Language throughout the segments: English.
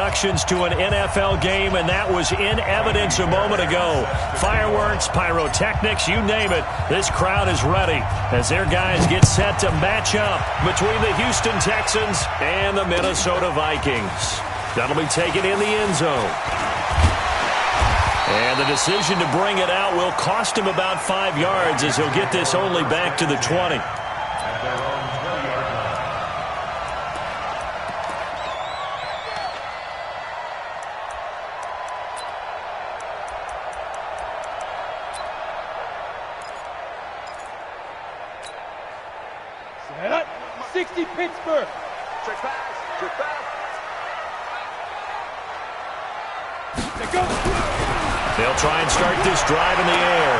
introductions to an NFL game, and that was in evidence a moment ago. Fireworks, pyrotechnics, you name it. This crowd is ready as their guys get set to match up between the Houston Texans and the Minnesota Vikings. That'll be taken in the end zone. And the decision to bring it out will cost him about 5 yards as he'll get this only back to the 20. Set up. 60 Pittsburgh. Check pass. Check pass. They go. They'll try and start this drive in the air.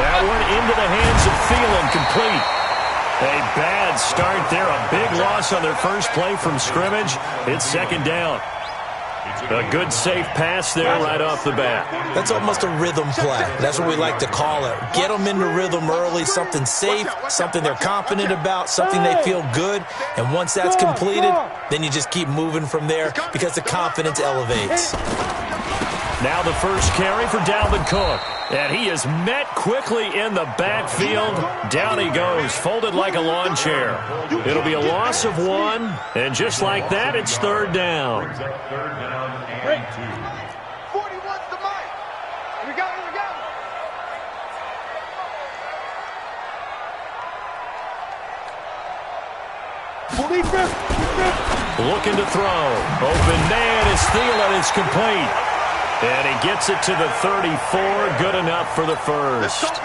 That one into the hands of Thielen, complete. A bad start there. A big loss on their first play from scrimmage. It's second down. A good, safe pass there right off the bat. That's almost a rhythm play. That's what we like to call it. Get them into rhythm early, something safe, something they're confident about, something they feel good. And once that's completed, then you just keep moving from there because the confidence elevates. Now the first carry for Dalvin Cook. And he is met quickly in the backfield. Down he goes, folded like a lawn chair. It'll be a loss of 1. And just like that, it's third down. 41's the mic. Here we go, here we go. Looking to throw. Open man is Thielen. It's complete. And he gets it to the 34. Good enough for the first.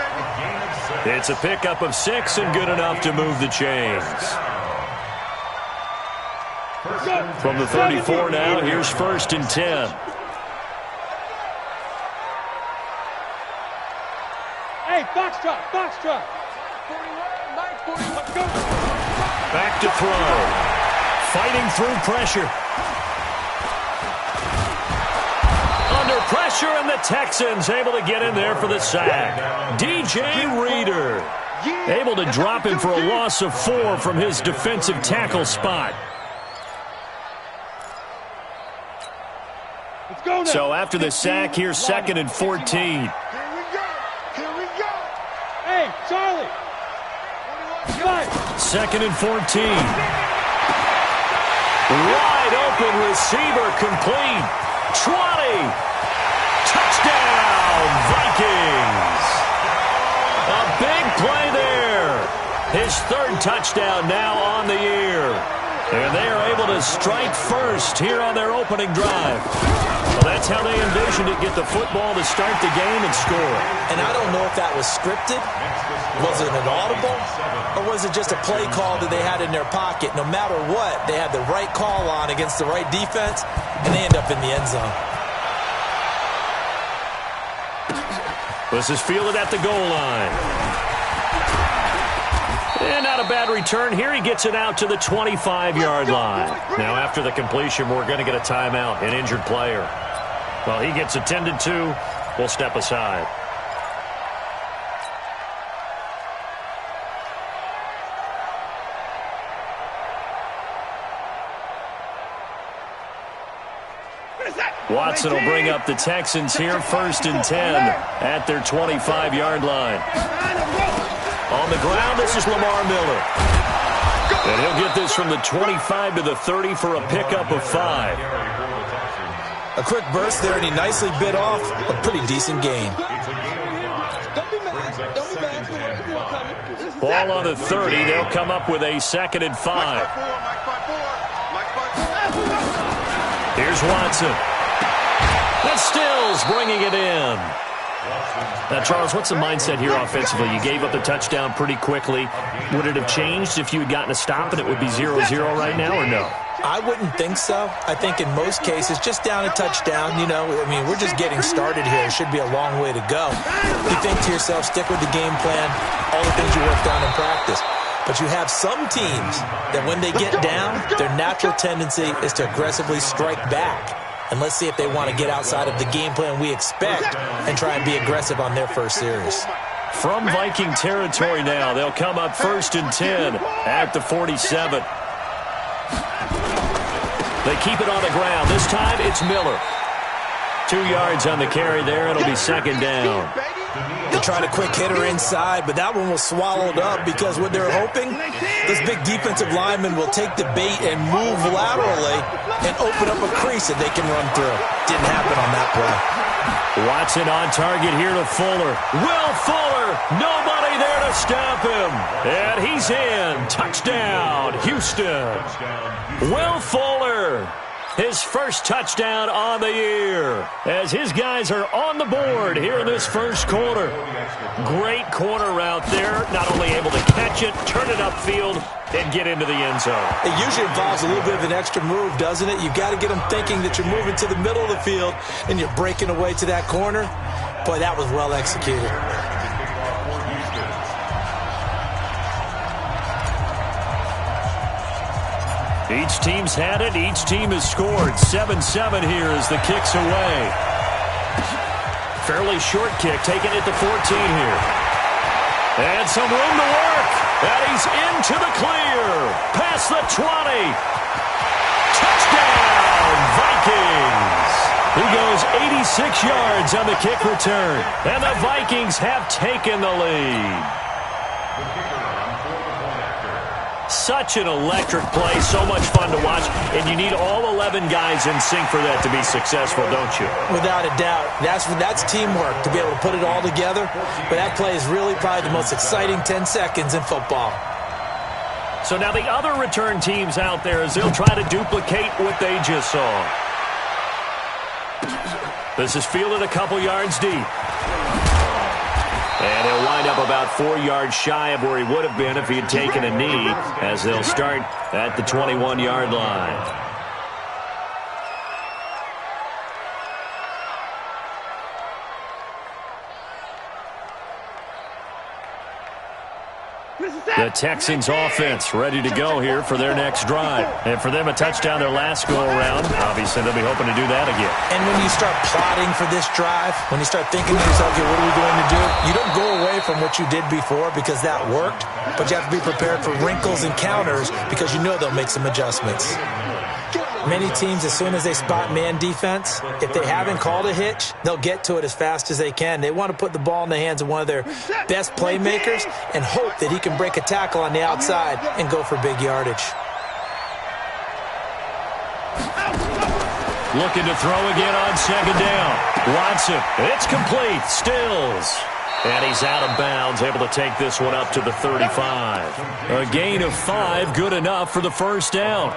It's a pickup of 6 and good enough to move the chains. From the 34 now, here's first and 10. Hey, foxtrot, foxtrot. 41, let's go. Back to throw. Fighting through pressure. Under pressure, and the Texans able to get in there for the sack. DJ Reader able to drop him for a loss of 4 from his defensive tackle spot. Let's go now. So after the sack, here's second and 14. Here we go. Here we go. Hey, Charlie. Second and 14. Wide open receiver, complete. 20. Touchdown, Vikings. A big play there. His third touchdown now on the year. And they are able to strike first here on their opening drive. Well, that's how they envisioned it, get the football to start the game and score. And I don't know if that was scripted. Was it an audible? Or was it just a play call that they had in their pocket? No matter what, they had the right call on against the right defense, and they end up in the end zone. This is fielded at the goal line. And not a bad return here. He gets it out to the 25-yard line. Now, after the completion, we're going to get a timeout, an injured player. Well, he gets attended to. We'll step aside. Watson will bring up the Texans here, first and 10 at their 25-yard line. On the ground, this is Lamar Miller. And he'll get this from the 25 to the 30 for a pickup of 5. A quick burst there, and he nicely bit off a pretty decent gain. Ball on the 30. They'll come up with a second and 5. Here's Watson. And Stills bringing it in. Now, Charles, what's the mindset here offensively? You gave up the touchdown pretty quickly. Would it have changed if you had gotten a stop and it would be 0-0 right now, or no? I wouldn't think so. I think in most cases, just down a touchdown, you know, I mean, we're just getting started here. It should be a long way to go. You think to yourself, stick with the game plan, all the things you worked on in practice. But you have some teams that when they get down, their natural tendency is to aggressively strike back. And let's see if they want to get outside of the game plan we expect and try and be aggressive on their first series. From Viking territory now, they'll come up first and 10 at the 47. They keep it on the ground. This time it's Miller. 2 yards on the carry there. It'll be second down. They tried a quick hitter inside, but that one was swallowed up because what they're hoping, this big defensive lineman will take the bait and move laterally and open up a crease that they can run through. Didn't happen on that play. Watson on target here to Fuller. Will Fuller, nobody there to stop him. And he's in. Touchdown, Houston. Will Fuller, his first touchdown on the year, as his guys are on the board here in this first quarter. Great corner route there, not only able to catch it, turn it upfield, and get into the end zone. It usually involves a little bit of an extra move, doesn't it? You've got to get them thinking that you're moving to the middle of the field and you're breaking away to that corner. Boy, that was well executed. Each team's had it. Each team has scored. 7-7 here as the kick's away. Fairly short kick, taking it to 14 here. And some room to work. And he's into the clear. Past the 20. Touchdown, Vikings. He goes 86 yards on the kick return. And the Vikings have taken the lead. Such an electric play, so much fun to watch, and you need all 11 guys in sync for that to be successful, don't you? Without a doubt. That's teamwork, to be able to put it all together. But that play is really probably the most exciting 10 seconds in football. So now the other return teams out there, as they'll try to duplicate what they just saw. This is fielded a couple yards deep. And he'll wind up about 4 yards shy of where he would have been if he had taken a knee, as they'll start at the 21-yard line. The Texans offense ready to go here for their next drive. And for them, a touchdown their last go-around. Obviously, they'll be hoping to do that again. And when you start plotting for this drive, when you start thinking to yourself, okay, what are we going to do? You don't go away from what you did before because that worked, but you have to be prepared for wrinkles and counters because you know they'll make some adjustments. Many teams, as soon as they spot man defense, if they haven't called a hitch, they'll get to it as fast as they can. They want to put the ball in the hands of one of their best playmakers and hope that he can break a tackle on the outside and go for big yardage. Looking to throw again on second down. Watson, it's complete. Stills. And he's out of bounds, able to take this one up to the 35. A gain of 5, good enough for the first down.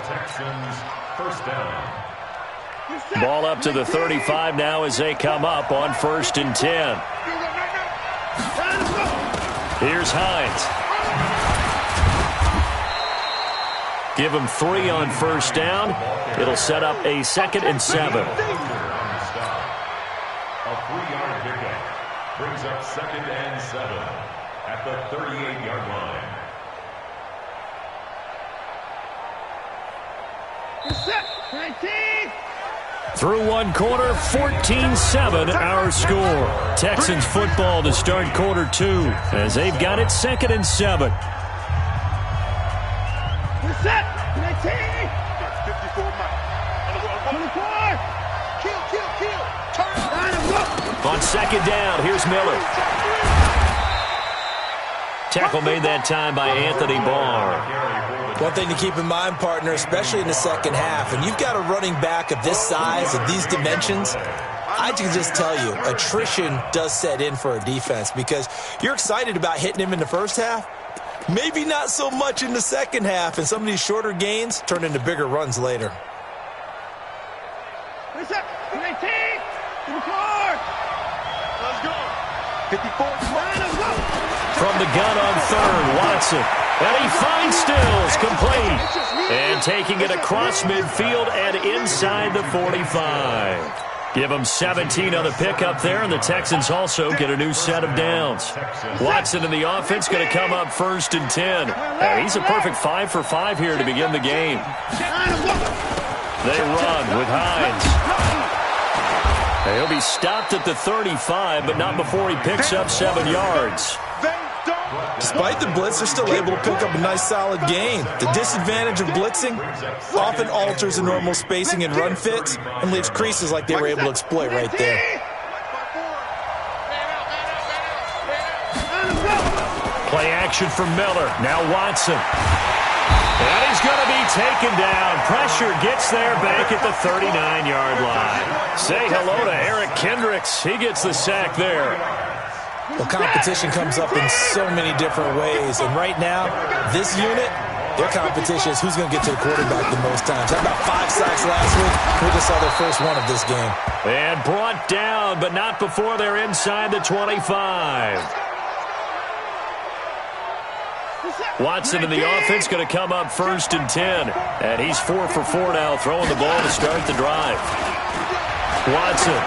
Texans first down. Ball up to the 35 now as they come up on 1st and 10. Here's Hines. Give him 3 on first down. It'll set up a 2nd and 7. A 3-yard pickup brings up 2nd and 7 at the 38-yard line. Through one quarter, 14-7 our score. Texans football to start quarter 2 as they've got it 2nd and 7. On second down, here's Miller. Tackle made that time by Anthony Barr. One thing to keep in mind, partner, especially in the second half, and you've got a running back of this size, of these dimensions, I can just tell you, attrition does set in for a defense because you're excited about hitting him in the first half, maybe not so much in the second half, and some of these shorter gains turn into bigger runs later. Let's go. 54. From the gun on third, Watson. And he finds Stills, complete. And taking it across midfield and inside the 45. Give them 17 on the pickup there, and the Texans also get a new set of downs. Watson in the offense going to come up 1st and 10. And he's a perfect 5 for 5 here to begin the game. They run with Hines. He'll be stopped at the 35, but not before he picks up 7 yards. Despite the blitz, they're still able to pick up a nice, solid gain. The disadvantage of blitzing often alters the normal spacing and run fits and leaves creases like they were able to exploit right there. Play action from Miller. Now Watson. And he's going to be taken down. Pressure gets there back at the 39-yard line. Say hello to Eric Kendricks. He gets the sack there. Well, competition comes up in so many different ways. And right now, this unit, their competition is who's going to get to the quarterback the most times. Had about 5 sacks last week. We just saw their first one of this game. And brought down, but not before they're inside the 25. Watson in the offense going to come up 1st and 10. And he's 4 for 4 now, throwing the ball to start the drive. Watson.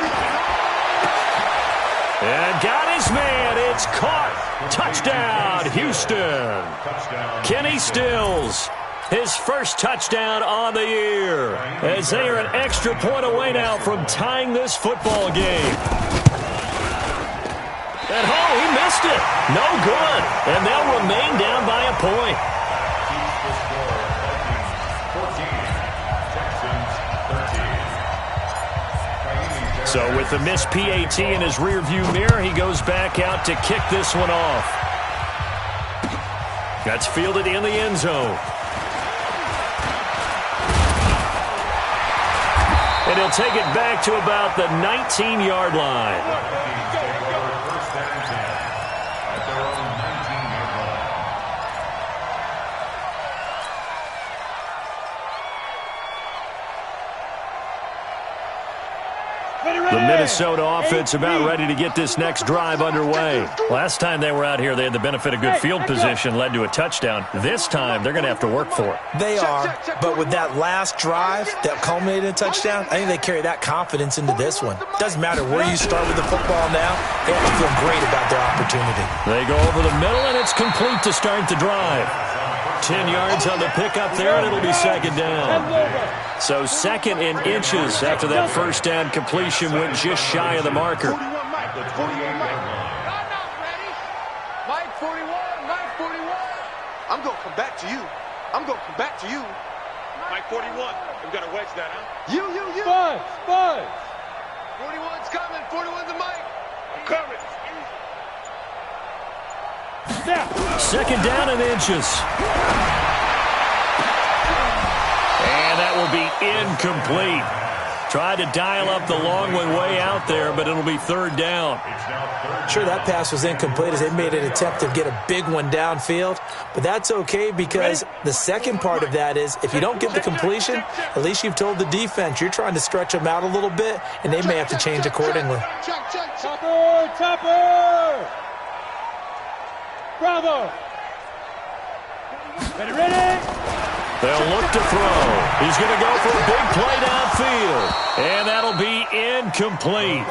And got his man. It's caught. Touchdown, Houston. Kenny Stills, his first touchdown on the year, as they are an extra point away now from tying this football game. And he missed it. No good. And they'll remain down by a point. So with the missed PAT in his rearview mirror, he goes back out to kick this one off. That's fielded in the end zone. And he'll take it back to about the 19-yard line. The Minnesota offense about ready to get this next drive underway. Last time they were out here, they had the benefit of good field position, led to a touchdown. This time, they're going to have to work for it. They are, but with that last drive that culminated in a touchdown, I think they carry that confidence into this one. Doesn't matter where you start with the football now, they have to feel great about their opportunity. They go over the middle, and it's complete to start the drive. 10 yards on the pickup there, and it'll be 2nd down. So 2nd in inches after that first down completion went just shy of the marker. Mike 41, Mike 41. I'm going to come back to you. I'm going to come back to you. Mike 41. We've got to wedge that, huh? You. Buzz. 41's coming. 41's the Mike. I'm coming. Snap. 2nd down in inches. And that will be incomplete. Tried to dial up the long one way out there, but it'll be 3rd down. Sure, that pass was incomplete as they made an attempt to get a big one downfield, but that's okay because the second part of that is if you don't get the completion, at least you've told the defense you're trying to stretch them out a little bit, and they may have to change accordingly. Chopper! Bravo! Ready? They'll look to throw. He's going to go for a big play downfield. And that'll be incomplete.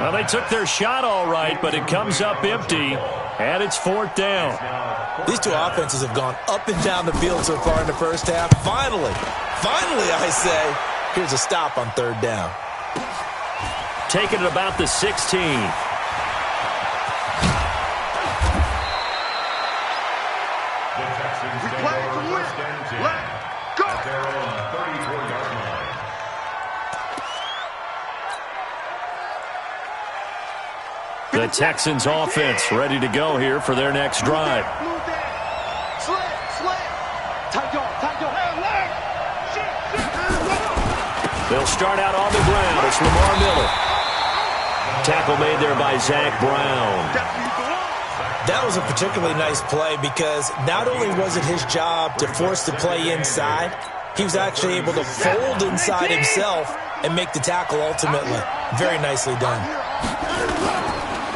Well, they took their shot all right, but it comes up empty, and it's 4th down. These two offenses have gone up and down the field so far in the first half. Finally, I say, here's a stop on 3rd down. Taking it about the 16. The Texans offense ready to go here for their next drive. They'll start out on the ground. It's Lamar Miller. Tackle made there by Zach Brown. That was a particularly nice play because not only was it his job to force the play inside, he was actually able to fold inside himself and make the tackle ultimately. Very nicely done.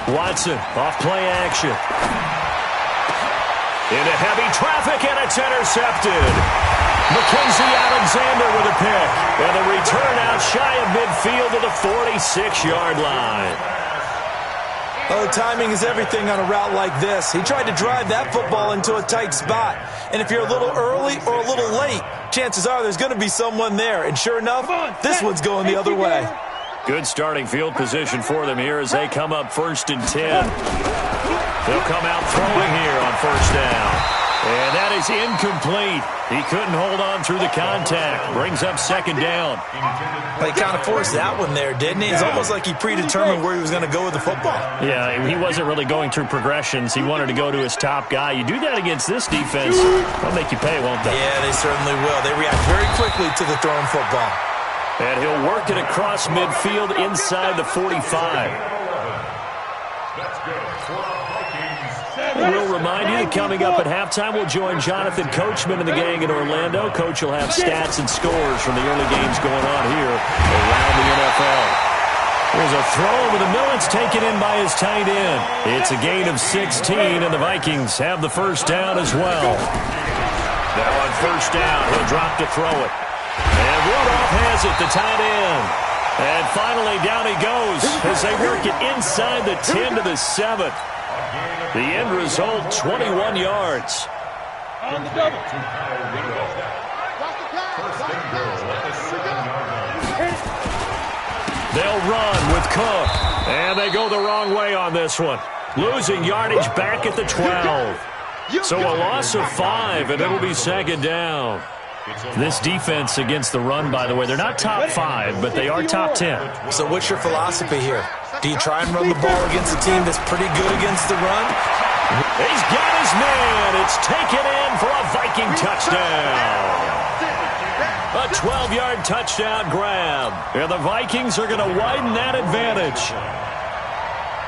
Watson off play action. Into heavy traffic, and it's intercepted. Mackenzie Alexander with a pick. And the return out shy of midfield to the 46-yard line. Oh, timing is everything on a route like this. He tried to drive that football into a tight spot. And if you're a little early or a little late, chances are there's going to be someone there. And sure enough, this one's going the other way. Good starting field position for them here as they come up 1st and 10. They'll come out throwing here on first down. And that is incomplete. He couldn't hold on through the contact. Brings up second down. Well, he kind of forced that one there, didn't he? It's almost like he predetermined where he was going to go with the football. Yeah, he wasn't really going through progressions. He wanted to go to his top guy. You do that against this defense, they'll make you pay, won't they? Yeah, they certainly will. They react very quickly to the thrown football. And he'll work it across midfield inside the 45. That's good for the Vikings. We'll remind you that coming up at halftime, we'll join Jonathan Coachman and the gang in Orlando. Coach will have stats and scores from the early games going on here around the NFL. There's a throw over the middle. It's taken in by his tight end. It's a gain of 16, and the Vikings have the first down as well. Now on first down, he'll drop to throw it. And Rudolph has it, the tight end. And finally, down he goes as they work it inside the 10 to the 7. The end result, 21 yards. On the double. First and goal at the 7-yard line. They'll run with Cook. And they go the wrong way on this one. Losing yardage back at the 12. So a loss of 5, and it'll be second down. This defense against the run, by the way, they're not top 5, but they are top 10. So what's your philosophy here? Do you try and run the ball against a team that's pretty good against the run? He's got his man. It's taken in for a Viking touchdown. A 12-yard touchdown grab. And the Vikings are going to widen that advantage.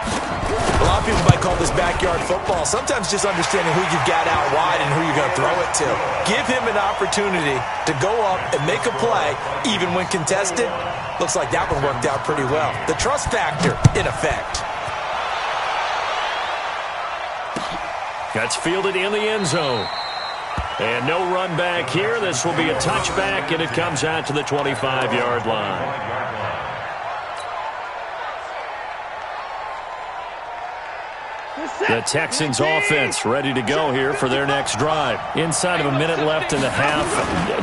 A lot of people might call this backyard football. Sometimes just understanding who you've got out wide and who you're going to throw it to. Give him an opportunity to go up and make a play, even when contested. Looks like that one worked out pretty well. The trust factor in effect. That's fielded in the end zone. And no run back here. This will be a touchback, and it comes out to the 25-yard line. The Texans offense ready to go here for their next drive. Inside of a minute left in the half,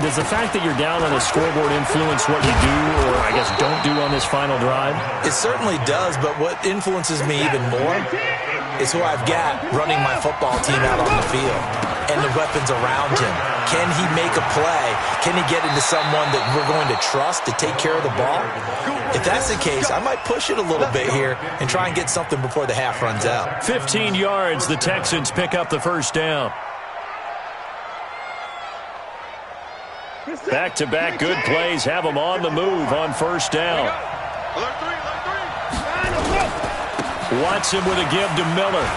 does the fact that you're down on the scoreboard influence what you do, or I guess don't do on this final drive? It certainly does, but what influences me even more is who I've got running my football team out on the field and the weapons around him. Can he make a play? Can he get into someone that we're going to trust to take care of the ball? If that's the case, I might push it a little bit here and try and get something before the half runs out. 15 yards, the Texans pick up the first down. Back-to-back good plays have them on the move on first down. Watson with a give to Miller.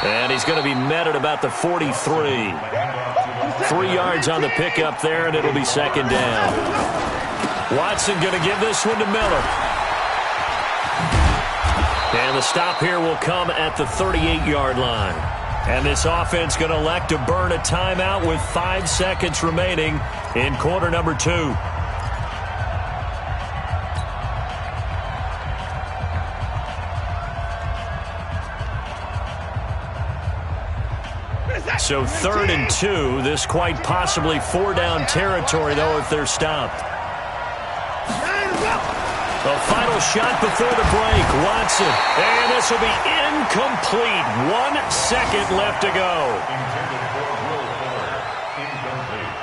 And he's going to be met at about the 43. 3 yards on the pickup there, and it'll be second down. Watson going to give this one to Miller. And the stop here will come at the 38-yard line. And this offense going to elect to burn a timeout with 5 seconds remaining in quarter number 2. So 3rd and 2. This quite possibly 4-down territory, though, if they're stopped. The final shot before the break, Watson. And this will be incomplete. 1 second left to go. Intended for Will Fuller. Incomplete.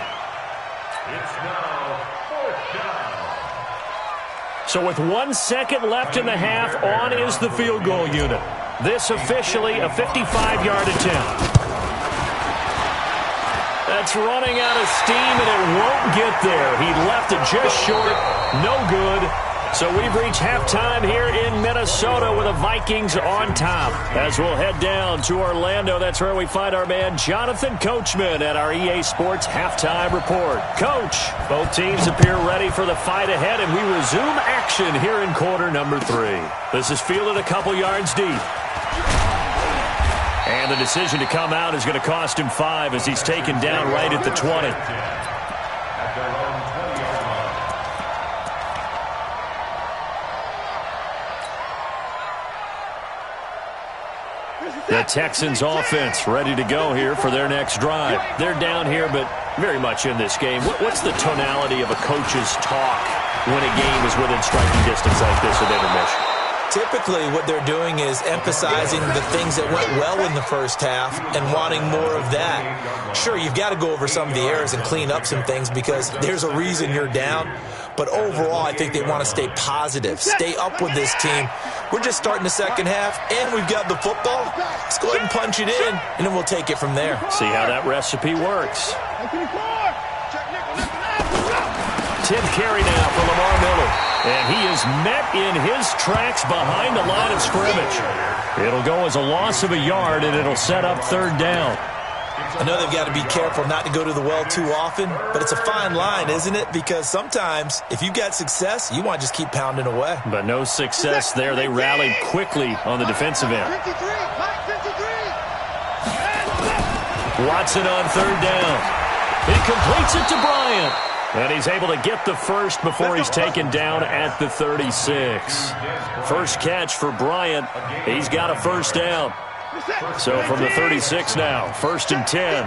It's now 4th down. So with 1 second left in the half, on is the field goal unit. This officially a 55-yard attempt. That's running out of steam, and it won't get there. He left it just short. No good. So we've reached halftime here in Minnesota with the Vikings on top. As we'll head down to Orlando, that's where we find our man Jonathan Coachman at our EA Sports Halftime Report. Coach, both teams appear ready for the fight ahead, and we resume action here in quarter number 3. This is fielded a couple yards deep. And the decision to come out is going to cost him 5 as he's taken down right at the 20. The Texans offense ready to go here for their next drive. They're down here, but very much in this game. What's the tonality of a coach's talk when a game is within striking distance like this at intermission? Typically, what they're doing is emphasizing the things that went well in the first half and wanting more of that. Sure, you've got to go over some of the errors and clean up some things because there's a reason you're down. But overall, I think they want to stay positive, stay up with this team. We're just starting the second half, and we've got the football. Let's go ahead and punch it in, and then we'll take it from there. See how that recipe works. Tip carry now for Lamar Miller. And he is met in his tracks behind the line of scrimmage. It'll go as a loss of a yard, and it'll set up third down. I know they've got to be careful not to go to the well too often, but it's a fine line, isn't it? Because sometimes, if you've got success, you want to just keep pounding away. But no success there. They rallied quickly on the defensive end. Watson on third down. He completes it to Bryant. And he's able to get the first before he's taken down at the 36. First catch for Bryant. He's got a first down. So from the 36 now, 1st and 10.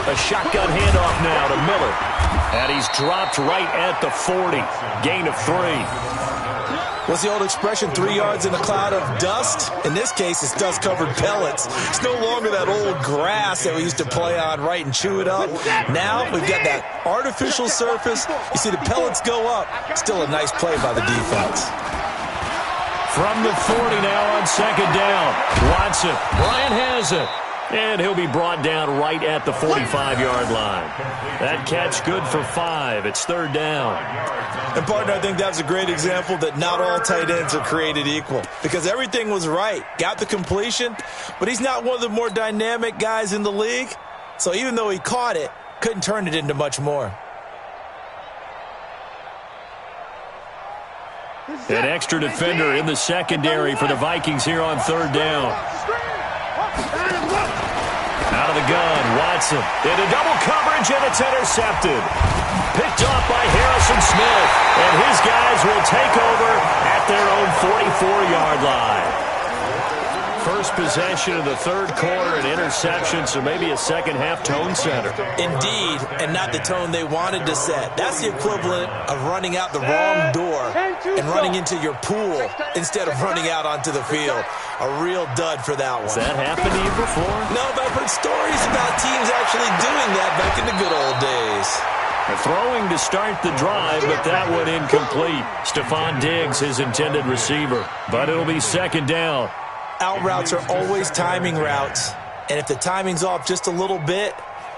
A shotgun handoff now to Miller. And he's dropped right at the 40. Gain of 3. What's the old expression, 3 yards in a cloud of dust? In this case, it's dust-covered pellets. It's no longer that old grass that we used to play on, right, and chew it up. Now we've got that artificial surface. You see the pellets go up. Still a nice play by the defense. From the 40 now on second down. Watson. Bryant has it. And he'll be brought down right at the 45-yard line. That catch good for 5. It's third down. And, partner, I think that's a great example that not all tight ends are created equal. Because everything was right. Got the completion, but he's not one of the more dynamic guys in the league. So even though he caught it, couldn't turn it into much more. An extra defender in the secondary for the Vikings here on third down. Out of the gun, Watson into double coverage, and it's intercepted. Picked off by Harrison Smith, and his guys will take over at their own 44-yard line. First possession of the third quarter, an interception, so maybe a second-half tone setter. Indeed, and not the tone they wanted to set. That's the equivalent of running out the wrong door and running into your pool instead of running out onto the field. A real dud for that one. Has that happened to you before? No, but I've heard stories about teams actually doing that back in the good old days. Throwing to start the drive, but that one incomplete. Stephon Diggs, his intended receiver. But it'll be second down. Out routes are always timing routes. And if the timing's off just a little bit,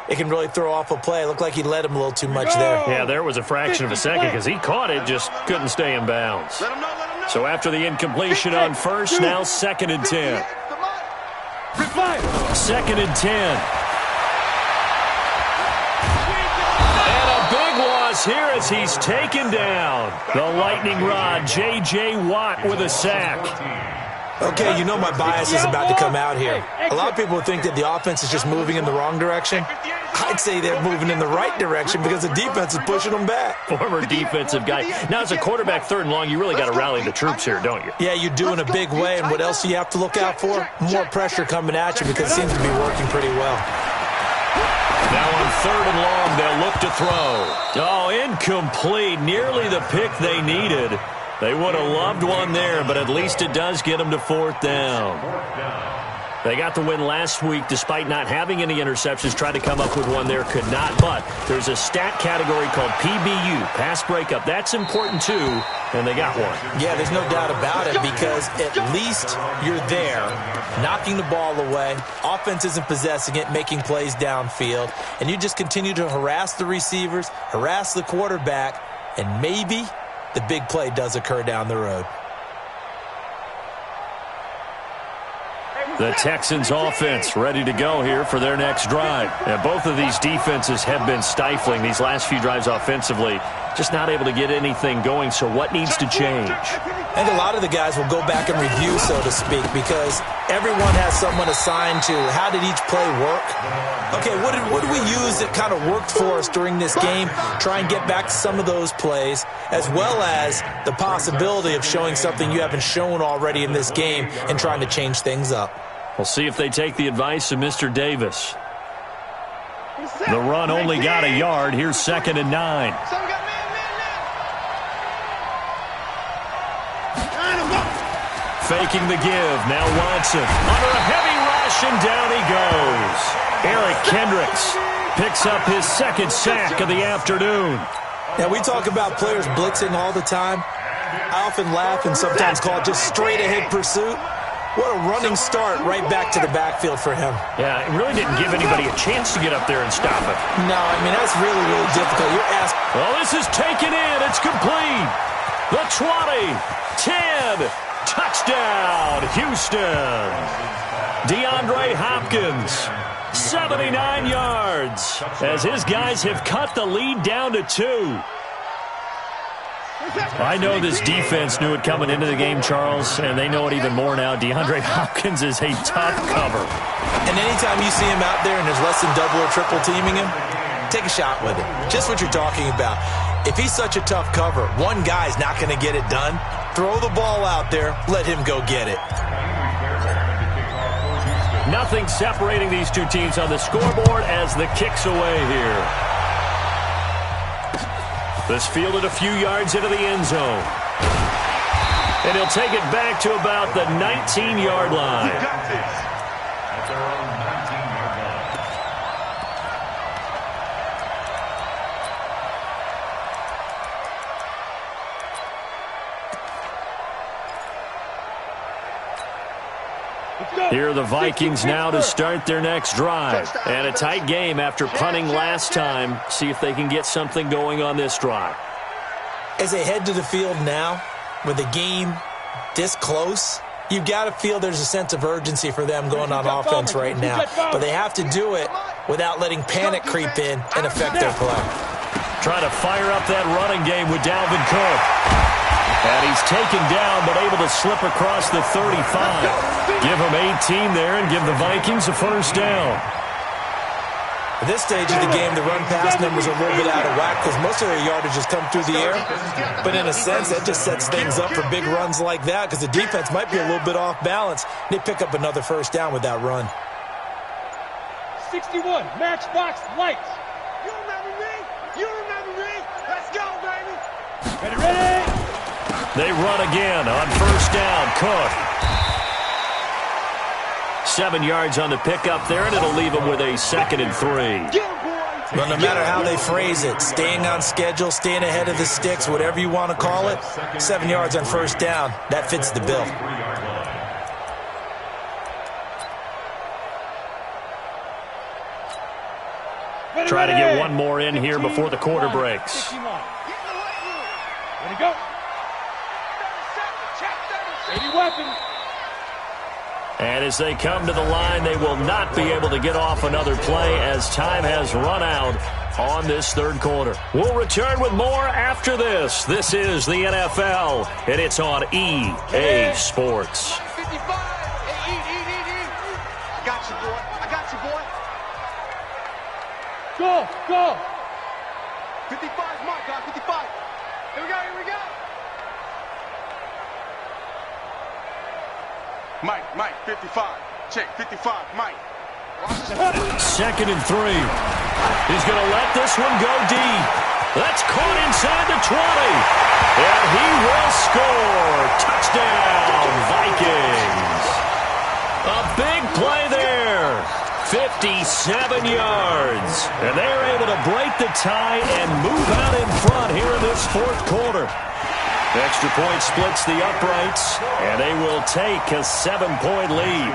it can really throw off a play. It looked like he led him a little too much there. Yeah, there was a fraction of a second because he caught it, just couldn't stay in bounds. So after the incompletion on first, now 2nd and 10. 2nd and 10. Here as he's taken down. The lightning rod, J.J. Watt with a sack. Okay, you know my bias is about to come out here. A lot of people think that the offense is just moving in the wrong direction. I'd say they're moving in the right direction because the defense is pushing them back. Former defensive guy. Now, as a quarterback, 3rd and long, you really got to rally the troops here, don't you? Yeah, you do in a big way. And what else do you have to look out for? More pressure coming at you because it seems to be working pretty well. Now on 3rd and long, they'll look to throw. Oh, incomplete. Nearly the pick they needed. They would have loved one there, but at least it does get them to 4th down. They got the win last week despite not having any interceptions. Tried to come up with one there, could not. But there's a stat category called PBU, pass breakup. That's important too, and they got one. Yeah, there's no doubt about it because at least you're there, knocking the ball away. Offense isn't possessing it, making plays downfield. And you just continue to harass the receivers, harass the quarterback, and maybe the big play does occur down the road. The Texans offense ready to go here for their next drive. And both of these defenses have been stifling these last few drives offensively. Just not able to get anything going, so what needs to change? I think a lot of the guys will go back and review, so to speak, because everyone has someone assigned to how did each play work. Okay, what did we use that kind of worked for us during this game? Try and get back to some of those plays, as well as the possibility of showing something you haven't shown already in this game and trying to change things up. We'll see if they take the advice of Mr. Davis. The run only got a yard. Here's 2nd and 9. faking the give. Now Watson under a heavy rush, and down he goes. Eric Kendricks picks up his second sack of the afternoon. Now, we talk about players blitzing all the time. I often laugh and sometimes call it just straight-ahead pursuit. What a running start right back to the backfield for him. Yeah, it really didn't give anybody a chance to get up there and stop it. No, I mean, that's really, really difficult. You're asking. Well, this is taken in. It's complete. The 20, 10, touchdown, Houston. DeAndre Hopkins, 79 yards, as his guys have cut the lead down to 2. I know this defense knew it coming into the game, Charles, and they know it even more now. DeAndre Hopkins is a tough cover. And anytime you see him out there and there's less than double or triple teaming him, take a shot with it. Just what you're talking about. If he's such a tough cover, one guy's not going to get it done. Throw the ball out there. Let him go get it. Nothing separating these two teams on the scoreboard as the kick's away here. This fielded a few yards into the end zone. And he'll take it back to about the 19-yard line. At their own 19-yard line. Here are the Vikings now to start their next drive. And a tight game after punting last time. See if they can get something going on this drive. As they head to the field now, with the game this close, you've got to feel there's a sense of urgency for them going on offense right now. But they have to do it without letting panic creep in and affect their play. Trying to fire up that running game with Dalvin Cook. And he's taken down, but able to slip across the 35. Give him 18 there and give the Vikings a first down. At this stage of the game, the run-pass numbers are a little bit out of whack because most of their yardage has come through the air. But in a sense, that just sets things up for big runs like that because the defense might be a little bit off balance. They pick up another first down with that run. 61, Matchbox Lights. You remember me? You remember me? Let's go, baby. Ready, ready. They run again on first down. Cook. 7 yards on the pickup there, and it'll leave them with a 2nd and 3. Well, no matter how they phrase it, staying on schedule, staying ahead of the sticks, whatever you want to call it, 7 yards on first down, that fits the bill. Try to get one more in here before the quarter breaks. Ready, go. 80 weapons. And as they come to the line, they will not be able to get off another play as time has run out on this third quarter. We'll return with more after this. This is the NFL, and it's on EA Sports. 55. Hey, eat. I got you, boy. I got you, boy. Go. 55's my guy. 55. Here we go. Mike, 55. Check, 55, Mike. 2nd and 3. He's going to let this one go deep. That's caught inside the 20. And he will score. Touchdown, Vikings. A big play there. 57 yards. And they are able to break the tie and move out in front here in this fourth quarter. Extra point splits the uprights, and they will take a 7-point lead.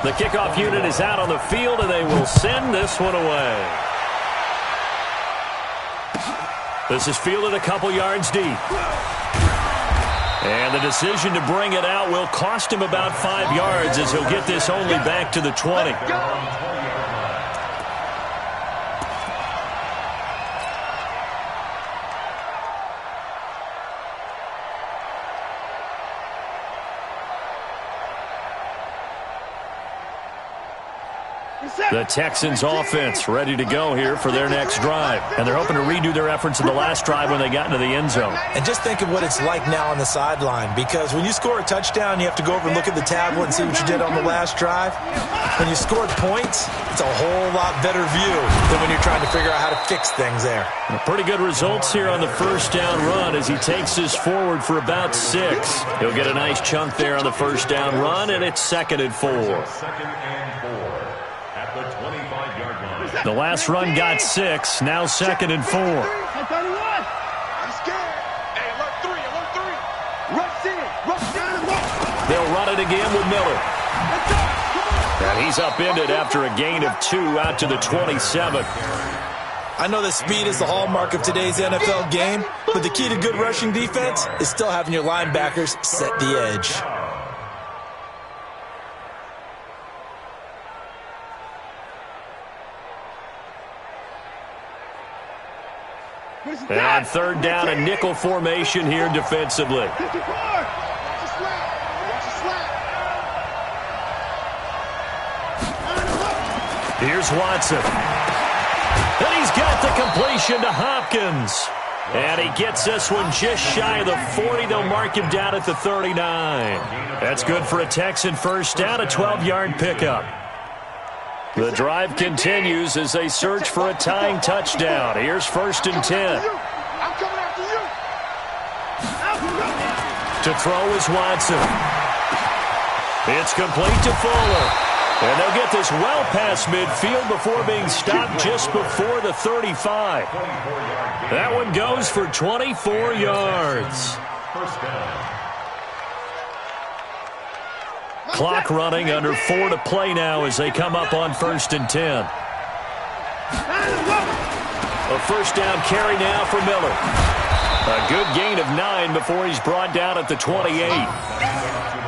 The kickoff unit is out on the field, and they will send this one away. This is fielded a couple yards deep. And the decision to bring it out will cost him about 5 yards as he'll get this only back to the 20. The Texans offense ready to go here for their next drive. And they're hoping to redo their efforts in the last drive when they got into the end zone. And just think of what it's like now on the sideline, because when you score a touchdown, you have to go over and look at the tablet and see what you did on the last drive. When you scored points, it's a whole lot better view than when you're trying to figure out how to fix things there. Pretty good results here on the first down run as he takes this forward for about 6. He'll get a nice chunk there on the first down run, and it's 2nd and 4. Second and 4 at the 25-yard line. The last run got 6, now 2nd and 4. He's scared. Hey, alert 3, alert 3. Rush in, rush in. They'll run it again with Miller. And he's upended after a gain of 2 out to the 27. I know that speed is the hallmark of today's NFL game, but the key to good rushing defense is still having your linebackers set the edge. And on third down, a nickel formation here defensively. Here's Watson. And he's got the completion to Hopkins. And he gets this one just shy of the 40. They'll mark him down at the 39. That's good for a Texan first down, a 12-yard pickup. The drive continues as they search for a tying touchdown. Here's 1st and 10. I'm coming after you. To throw is Watson. It's complete to Fuller. And they'll get this well past midfield before being stopped just before the 35. That one goes for 24 yards. First down. Clock running, under 4 to play now as they come up on 1st and 10. A first down carry now for Miller. A good gain of 9 before he's brought down at the 28.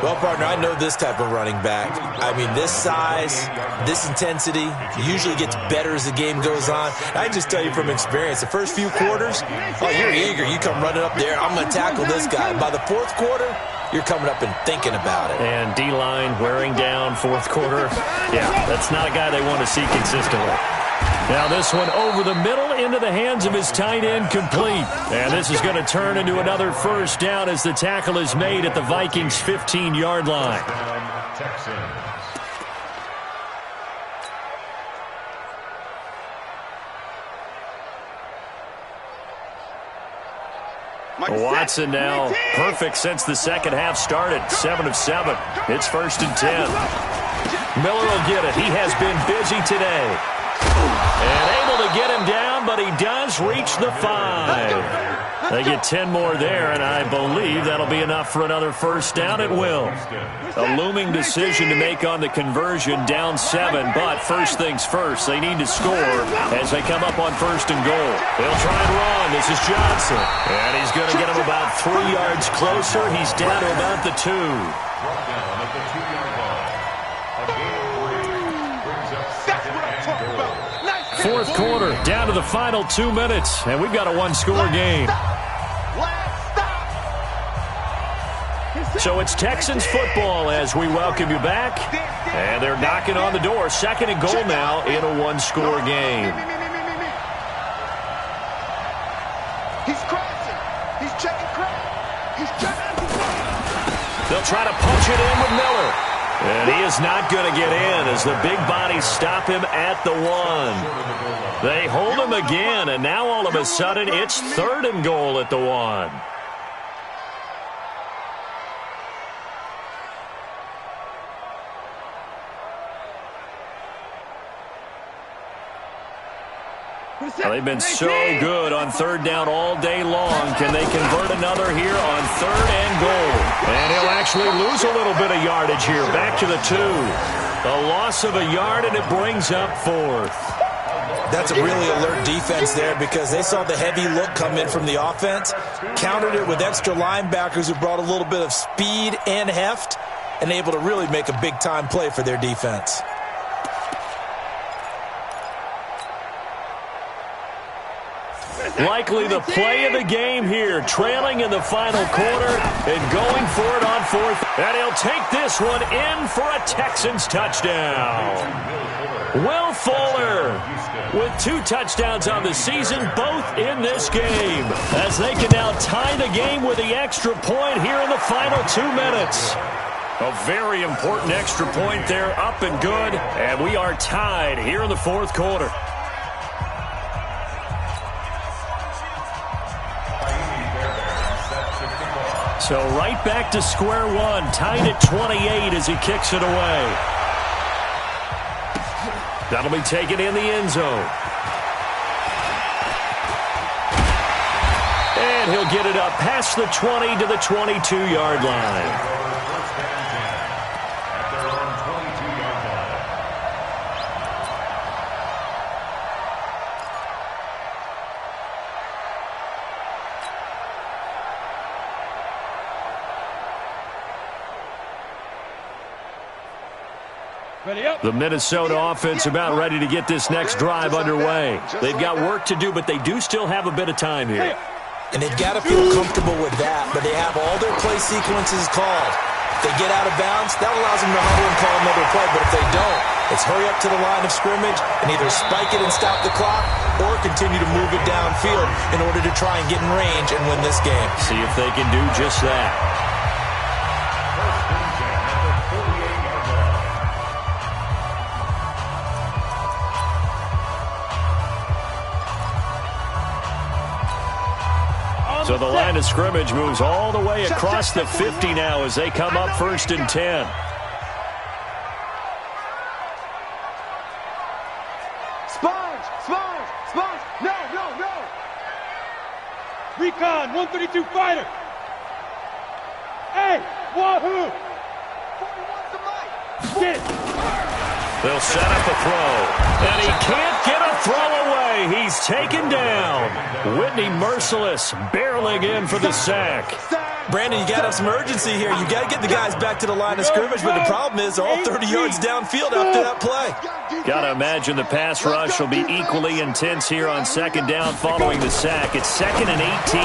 Well, partner, I know this type of running back. I mean, this size, this intensity usually gets better as the game goes on. I can just tell you from experience, the first few quarters, oh, you're eager. You come running up there, I'm going to tackle this guy. By the 4th quarter, you're coming up and thinking about it. And D-line wearing down 4th quarter. Yeah, that's not a guy they want to see consistently. Now this one over the middle into the hands of his tight end, complete. And this is going to turn into another first down as the tackle is made at the Vikings' 15-yard line. Watson now perfect since the second half started. 7 of 7. It's 1st and 10. Miller will get it. He has been busy today. And able to get him down, but he does reach the 5. They get 10 more there, and I believe that'll be enough for another first down. It will. A looming decision to make on the conversion, down 7, but first things first, they need to score as they come up on 1st and goal. They'll try and run. This is Johnson. And he's going to get him about 3 yards closer. He's down to about the 2. Brought down at the 2-yard line. A gain of 3 brings up 2nd and goal. 4th quarter, down to the final 2 minutes, and we've got a 1-score game. So it's Texans football as we welcome you back. And they're knocking on the door. 2nd and goal now in a 1-score game. He's crashing. He's checking crack. He's checking. They'll try to punch it in with Miller. And he is not going to get in as the big bodies stop him at the 1. They hold him again, and now all of a sudden it's 3rd and goal at the 1. They've been so good on 3rd down all day long. Can they convert another here on 3rd and goal? And he'll actually lose a little bit of yardage here. Back to the 2. A loss of a yard, and it brings up 4th. That's a really alert defense there because they saw the heavy look come in from the offense, countered it with extra linebackers who brought a little bit of speed and heft, and able to really make a big-time play for their defense. Likely the play of the game here, trailing in the final quarter and going for it on 4th. And he'll take this one in for a Texans touchdown. Will Fuller with 2 touchdowns on the season, both in this game, as they can now tie the game with the extra point here in the final 2 minutes. A very important extra point there, up and good, and we are tied here in the 4th quarter. So right back to square one, tied at 28 as he kicks it away. That'll be taken in the end zone. And he'll get it up past the 20 to the 22-yard line. The Minnesota offense about ready to get this next drive underway. They've got work to do, but they do still have a bit of time here. And they've got to feel comfortable with that, but they have all their play sequences called. If they get out of bounds, that allows them to huddle and call another play, but if they don't, it's hurry up to the line of scrimmage and either spike it and stop the clock or continue to move it downfield in order to try and get in range and win this game. See if they can do just that. So the line of scrimmage moves all the way across the 50 now as they come up 1st and 10. Sponge. No. Recon, 132 fighter. Hey, wahoo. 41's the mic. Get it. They'll set up a throw, and he can't get a throw away. He's taken down. Whitney Merciless barreling in for the sack. Brandon, you got to have some urgency here. You got to get the guys back to the line of scrimmage, but the problem is they're all 30 yards downfield after that play. Got to imagine the pass rush will be equally intense here on 2nd down following the sack. It's 2nd and 18.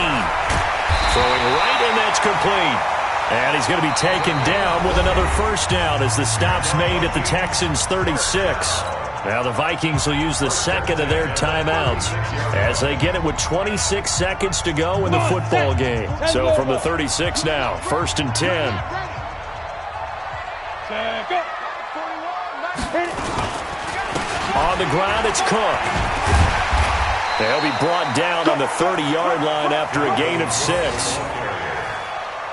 Throwing right, and that's complete. And he's going to be taken down with another 1st down as the stop's made at the Texans' 36. Now the Vikings will use the 2nd of their timeouts as they get it with 26 seconds to go in the football game. So from the 36 now, 1st and 10. On the ground, it's Cook. They'll be brought down on the 30-yard line after a gain of 6.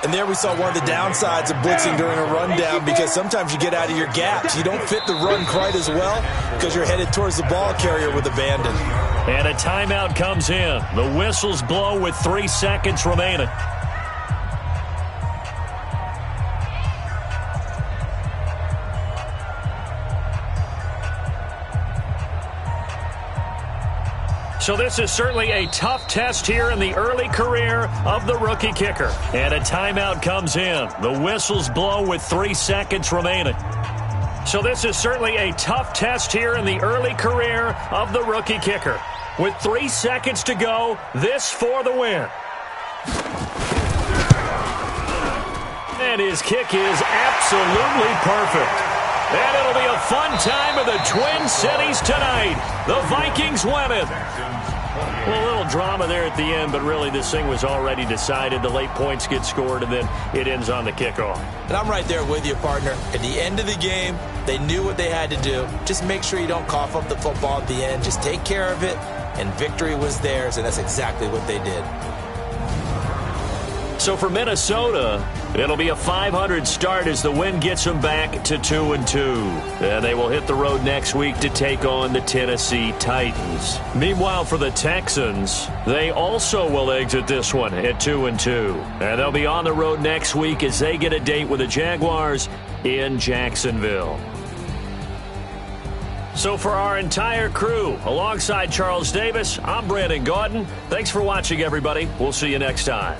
And there we saw one of the downsides of blitzing during a rundown, because sometimes you get out of your gaps. You don't fit the run quite as well because you're headed towards the ball carrier with abandon. And a timeout comes in. The whistles blow with 3 seconds remaining. So this is certainly a tough test here in the early career of the rookie kicker. And a timeout comes in. The whistles blow with 3 seconds remaining. So this is certainly a tough test here in the early career of the rookie kicker. With 3 seconds to go, this for the win. And his kick is absolutely perfect. And it'll be a fun time in the Twin Cities tonight. The Vikings win it. Well, a little drama there at the end, but really this thing was already decided. The late points get scored, and then it ends on the kickoff. And I'm right there with you, partner. At the end of the game, they knew what they had to do. Just make sure you don't cough up the football at the end. Just take care of it, and victory was theirs, and that's exactly what they did. So for Minnesota, it'll be a 500 start as the win gets them back to 2-2. And they will hit the road next week to take on the Tennessee Titans. Meanwhile, for the Texans, they also will exit this one at 2-2. And they'll be on the road next week as they get a date with the Jaguars in Jacksonville. So for our entire crew, alongside Charles Davis, I'm Brandon Gaudin. Thanks for watching, everybody. We'll see you next time.